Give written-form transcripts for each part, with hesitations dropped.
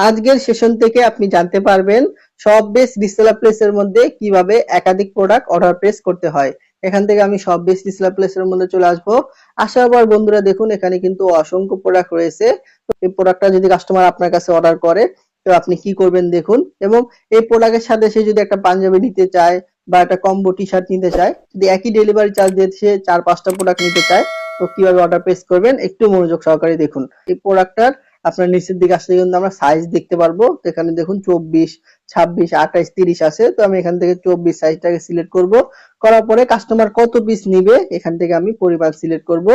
আজকের সেশন থেকে আপনি জানতে পারবেন সব বেস্ট রিসেলার প্লেসের মধ্যে কিভাবে একাধিক প্রোডাক্ট অর্ডার প্লেস করতে হয়। এখান থেকে আমি সব বেস্ট রিসেলার প্লেসের মধ্যে চলে আসবো। আসার পর বন্ধুরা দেখুন এখানে কিন্তু অসংখ্য প্রোডাক্ট রয়েছে। তো এই প্রোডাক্টটা যদি কাস্টমার আপনার কাছে অর্ডার করে তো আপনি কি করবেন দেখুন, এবং এই প্রোডাক্টের সাথে সে যদি একটা পাঞ্জাবি নিতে চায় বা একটা কম্বো টি শার্ট নিতে চায়, যদি একই ডেলিভারি চার্জ দিয়ে সে 4-5টা প্রোডাক্ট নিতে চায়, তো কিভাবে অর্ডার প্লেস করবেন একটু মনোযোগ সহকারে দেখুন। এই প্রোডাক্টটার আপনার নিচের দিকে আসলে কিন্তু আমরা সাইজ দেখতে পারবো। তো এখানে দেখুন 24, 26, 28, 30 আছে। তো আমি এখান থেকে 24 সাইজটাকে সিলেক্ট করব। করার পরে কাস্টমার কত পিস নিবে এখান থেকে আমি পরিমাণ সিলেক্ট করব।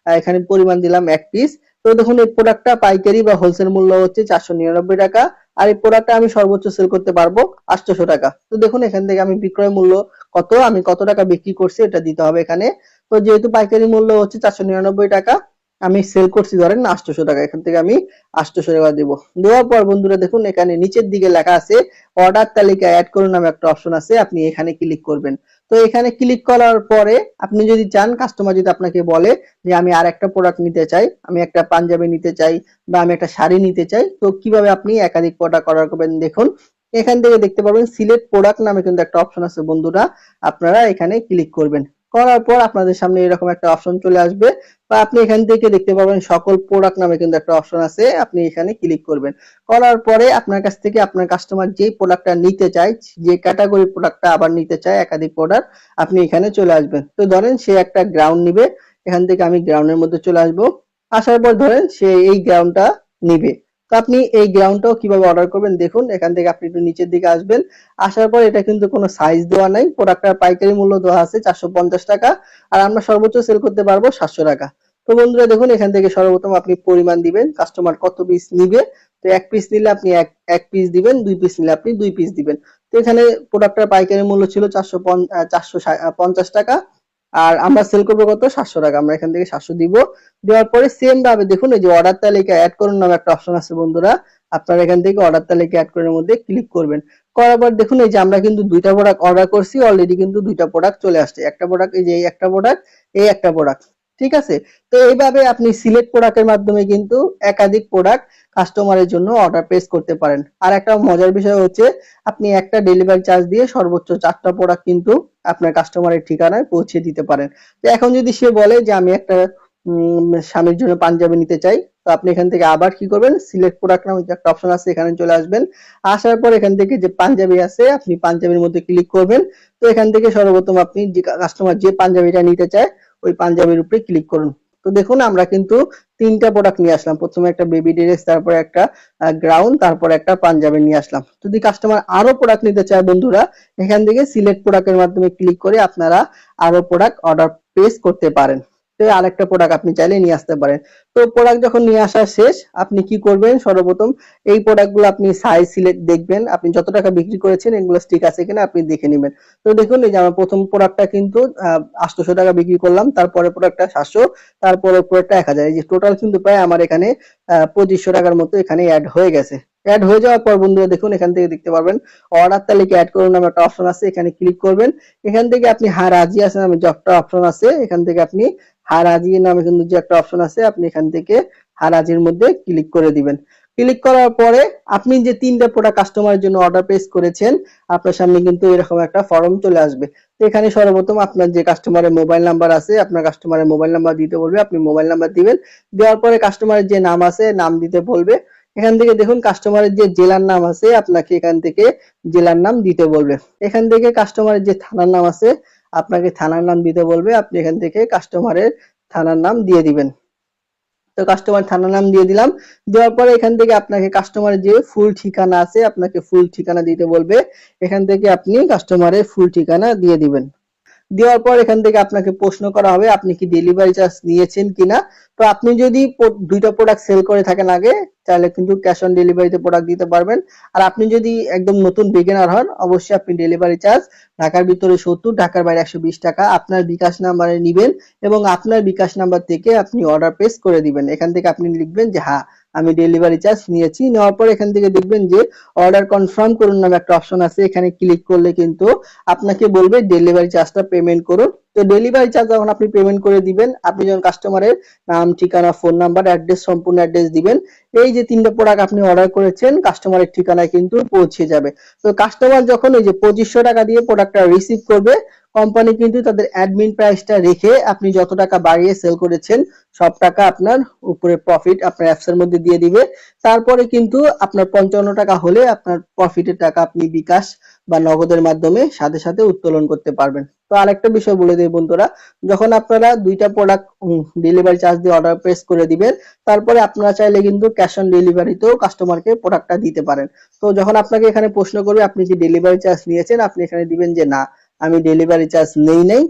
এখানে পরিমাণ দিলাম 1 পিস। তো দেখুন এই প্রোডাক্টটা পাইকারি বা হোলসেল মূল্য হচ্ছে 499 টাকা, আর এই প্রোডাক্টটা আমি সর্বোচ্চ সেল করতে পারবো 800 টাকা। তো দেখুন এখান থেকে আমি বিক্রয় মূল্য কত, আমি কত টাকা বিক্রি করছি এটা দিতে হবে এখানে। তো যেহেতু পাইকারি মূল্য হচ্ছে 499 টাকা, আমি সেল করছি ধরেন 800 টাকা, এখান থেকে আমি 800 টাকা দেব। দেওয়ার পর বন্ধুরা দেখুন এখানে নিচের দিকে লেখা আছে অর্ডার তালিকা অ্যাড করুন নামে একটা অপশন আছে, আপনি এখানে ক্লিক করবেন। তো এখানে ক্লিক করার পরে আপনি যদি চান, কাস্টমার যদি আপনাকে বলে যে আমি আর একটা প্রোডাক্ট নিতে চাই, আমি একটা পাঞ্জাবি নিতে চাই বা আমি একটা শাড়ি নিতে চাই, তো কিভাবে আপনি একাধিক প্রোডাক্ট অর্ডার করবেন দেখুন। এখান থেকে দেখতে পাবেন সিলেক্ট প্রোডাক্ট নামে কিন্তু একটা অপশন আছে বন্ধুরা, আপনারা এখানে ক্লিক করবেন। করার পর আপনাদের সামনে এরকম একটা অপশন চলে আসবে, বা আপনি এখান থেকে দেখতে পাবেন সকল প্রোডাক্ট নামে কিন্তু একটা অপশন আছে, আপনি এখানে ক্লিক করবেন। করার পরে আপনার কাছ থেকে আপনার কাস্টমার যেই প্রোডাক্টটা নিতে চায়, যে ক্যাটাগরি প্রোডাক্টটা আবার নিতে চায় একাধিক প্রোডাক্ট, আপনি এখানে চলে আসবেন। তো ধরেন সে একটা গ্রাউন্ড নিবে, এখান থেকে আমি গ্রাউন্ডের মধ্যে চলে আসবো। আসার পর ধরেন সে এই গ্রাউন্ডটা নিবে, তো আপনি এই গ্রাউন্ডটাও কিভাবে অর্ডার করবেন দেখুন। এখান থেকে আপনি একটু নিচের দিকে আসবেন। আসার পর এটা কিন্তু কোনো সাইজ দেওয়া নাই, প্রোডাক্টটার পাইকারি মূল্য দেওয়া আছে 450 টাকা, আর আমরা সর্বোচ্চ সেল করতে পারবো 700 টাকা। তো বন্ধুরা দেখুন এখান থেকে সর্বপ্রথম আপনি পরিমাণ দিবেন, কাস্টমার কত পিস নিবে। তো 1 পিস নিলে আপনি এক পিস দিবেন, 2 পিস নিলে আপনি 2 পিস দিবেন। তো এখানে প্রোডাক্টটার পাইকারি মূল্য ছিল 450 টাকা, আর আমরা সেল করবো কত 700 টাকা, আমরা এখান থেকে 700 দিব। দেওয়ার পরে সেম ভাবে দেখুন এই যে অর্ডার তালিকা অ্যাড করুন নামে একটা অপশন আছে বন্ধুরা, আপনারা এখান থেকে অর্ডার তালিকা অ্যাড করার মধ্যে ক্লিক করবেন। করার পর দেখুন এই যে আমরা কিন্তু দুইটা প্রোডাক্ট অর্ডার করছি, অলরেডি কিন্তু দুইটা প্রোডাক্ট চলে আসছে। একটা প্রোডাক্ট এই যে এই একটা প্রোডাক্ট, এই একটা প্রোডাক্ট, ঠিক আছে। তো এইভাবে আপনি সিলেক্ট প্রোডাক্টের মাধ্যমে কিন্তু একাধিক প্রোডাক্ট কাস্টমারের জন্য অর্ডার প্লেস করতে পারেন। আর একটা মজার বিষয় হচ্ছে আপনি একটা ডেলিভারি চার্জ দিয়ে সর্বোচ্চ 4টা প্রোডাক্ট কিন্তু আপনার কাস্টমারের ঠিকানায় পৌঁছে দিতে পারেন। তো এখন যদি সে বলে যে আমি একটা স্বামীর জন্য পাঞ্জাবি নিতে চাই, তো আপনি এখান থেকে আবার কি করবেন, সিলেক্ট প্রোডাক্ট নামে যে একটা অপশন আছে এখানে চলে আসবেন। আসার পর এখান থেকে যে পাঞ্জাবি আছে আপনি পাঞ্জাবির মধ্যে ক্লিক করবেন। তো এখান থেকে সর্বপ্রথম আপনি যে কাস্টমার যে পাঞ্জাবিটা নিতে চায় ওই পাঞ্জাবির উপরে ক্লিক করুন। তো দেখুন আমরা কিন্তু 3টা প্রোডাক্ট নিয়ে আসলাম, প্রথমে একটা বেবি ড্রেস, তারপর একটা গ্রাউন্ড, তারপর একটা পাঞ্জাবি নিয়ে আসলাম। যদি কাস্টমার আরো প্রোডাক্ট নিতে চায় বন্ধুরা, এখান থেকে সিলেক্ট প্রোডাক্টের মাধ্যমে ক্লিক করে আপনারা আরো প্রোডাক্ট অর্ডার প্লেস করতে পারেন। তো আরেকটা প্রোডাক্ট আপনি চাইলে নিয়ে আসতে পারেন। তো প্রোডাক্ট যখন নিয়ে আসা শেষ, আপনি কি করবেন, সর্বপ্রথম এই প্রোডাক্টগুলো আপনি সাইজ সিলেক্ট দেখবেন, আপনি যত টাকা বিক্রি করেছেন এগুলো ঠিক আছে কিনা আপনি দেখে নেবেন। তো দেখুন এই যে আমার প্রথম প্রোডাক্টটা কিন্তু 800 টাকা বিক্রি করলাম, তারপরে প্রোডাক্টটা 700, তারপরে প্রোডাক্টটা 1000, এই যে টোটাল কিন্তু প্রায় আমার এখানে 2500 টাকার মতো এখানে অ্যাড হয়ে গেছে। অ্যাড হয়ে যাওয়ার পর বন্ধুরা দেখুন এখান থেকে দেখতে পারবেন অর্ডার তালিকা অ্যাড করুন নামে একটা অপশন আছে, এখানে ক্লিক করবেন। এখান থেকে আপনি হ্যাঁ রাজি আছেন নামে যে একটা অপশন আছে, এখান থেকে আপনি হ্যাঁ রাজি নামে কিন্তু যে একটা অপশন আছে, আপনি এখান থেকে হ্যাঁ রাজির মধ্যে ক্লিক করে দিবেন। ক্লিক করার পরে আপনি যে 3টা প্রোডাক্ট কাস্টমারের জন্য অর্ডার প্লেস করেছেন, আপনার সামনে কিন্তু এরকম একটা ফর্ম চলে আসবে। তো এখানে সর্বপ্রথম আপনার যে কাস্টমারের মোবাইল নাম্বার আছে, আপনার কাস্টমারের মোবাইল নাম্বার দিতে বলবে, আপনি মোবাইল নাম্বার দিবেন। দেওয়ার পরে কাস্টমারের যে নাম আছে নাম দিতে বলবে। এখান থেকে দেখুন কাস্টমারের যে জেলার নাম আছে আপনাকে এখান থেকে জেলার নাম দিতে বলবে। এখান থেকে কাস্টমারের যে থানার নাম আছে আপনাকে থানার নাম দিতে বলবে, আপনি এখান থেকে কাস্টমারের থানার নাম দিয়ে দিবেন। তো কাস্টমার থানার নাম দিয়ে দিলাম। দেওয়ার পরে এখান থেকে আপনাকে কাস্টমারের যে ফুল ঠিকানা আছে আপনাকে ফুল ঠিকানা দিতে বলবে, এখান থেকে আপনি কাস্টমারের ফুল ঠিকানা দিয়ে দিবেন। দেওয়ার পর এখান থেকে আপনাকে প্রশ্ন করা হবে আপনি কি ডেলিভারি চার্জ নিয়েছেন কিনা। তো আপনি যদি দুইটা প্রোডাক্ট সেল করে থাকেন আগে, তাহলে কিন্তু ক্যাশ অন ডেলিভারিতে প্রোডাক্ট দিতে পারবেন। আর আপনি যদি একদম নতুন বিগিনার হন, অবশ্যই আপনি ডেলিভারি চার্জ ঢাকার ভিতরে 70, ঢাকার বাইরে 120 টাকা আপনার বিকাশ নাম্বারে নিবেন, এবং আপনার বিকাশ নাম্বার থেকে আপনি অর্ডার প্লেস করে দিবেন। এখান থেকে আপনি লিখবেন যে হ্যাঁ আমি ডেলিভারি চার্জ নিয়েছি। নেওয়ার পর এখান থেকে দেখবেন যে অর্ডার কনফার্ম করুন নামে একটা অপশন আছে, এখানে ক্লিক করলে কিন্তু আপনাকে বলবে ডেলিভারি চার্জটা পেমেন্ট করুন। তো ডেলিভারি চার্জ যখন আপনি পেমেন্ট করে দিবেন, আপনি যখন কাস্টমারের নাম, ঠিকানা, ফোন নাম্বার, অ্যাড্রেস, সম্পূর্ণ অ্যাড্রেস দিবেন, এই যে 3টা প্রোডাক্ট আপনি অর্ডার করেছেন কাস্টমারের ঠিকানায় কিন্তু পৌঁছে যাবে। তো কাস্টমার যখন এই যে 2500 টাকা দিয়ে প্রোডাক্টটা রিসিভ করবে, কোম্পানি কিন্তু তাদের অ্যাডমিন প্রাইসটা রেখে আপনি যত টাকা বাড়িয়ে সেল করেছেন সব টাকা আপনার উপরে প্রফিট আপনার অ্যাপস এর মধ্যে দিয়ে দিবে। তারপরে কিন্তু আপনার 55 টাকা হলে আপনার প্রফিটের টাকা আপনি বিকাশ বা নগদের মাধ্যমে সাথে সাথে উত্তোলন করতে পারবেন। তো আরেকটা বিষয় বলে দিই বন্ধুরা, যখন আপনারা 2টা প্রোডাক্ট ডেলিভারি চার্জ দিয়ে অর্ডার প্লেস করে দিবেন, তারপরে আপনারা চাইলে কিন্তু ক্যাশ অন ডেলিভারিতেও কাস্টমারকে প্রোডাক্টটা দিতে পারেন। তো যখন আপনাকে এখানে প্রশ্ন করবে আপনি কি ডেলিভারি চার্জ নিয়েছেন, আপনি এখানে দিবেন যে না, আমি ডেলিভারি চার্জ নেই।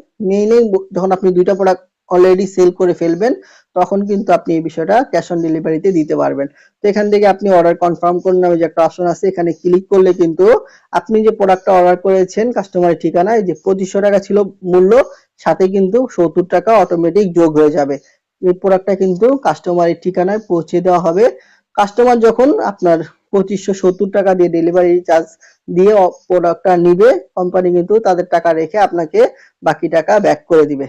যখন আপনি 2টা প্রোডাক্ট অলরেডি সেল করে ফেলবেন, তখন কিন্তু আপনি এই বিষয়টা ক্যাশ অন ডেলিভারিতে দিতে পারবেন। তো এখান থেকে আপনি অর্ডার কনফার্ম করুন নামে যে একটা অপশন আছে, এখানে ক্লিক করলে কিন্তু আপনি যে প্রোডাক্টটা অর্ডার করেছেন কাস্টমারের ঠিকানায়, যে 2500 টাকা ছিল মূল্য, সাথে কিন্তু 70 টাকা অটোমেটিক যোগ হয়ে যাবে। এই প্রোডাক্টটা কিন্তু কাস্টমারের ঠিকানায় পৌঁছে দেওয়া হবে। কাস্টমার যখন আপনার 2570 টাকা দিয়ে ডেলিভারি চার্জ দিয়ে প্রোডাক্টটা নিবে, কোম্পানি কিন্তু তাদের টাকা রেখে আপনাকে বাকি টাকা ব্যাক করে দিবে।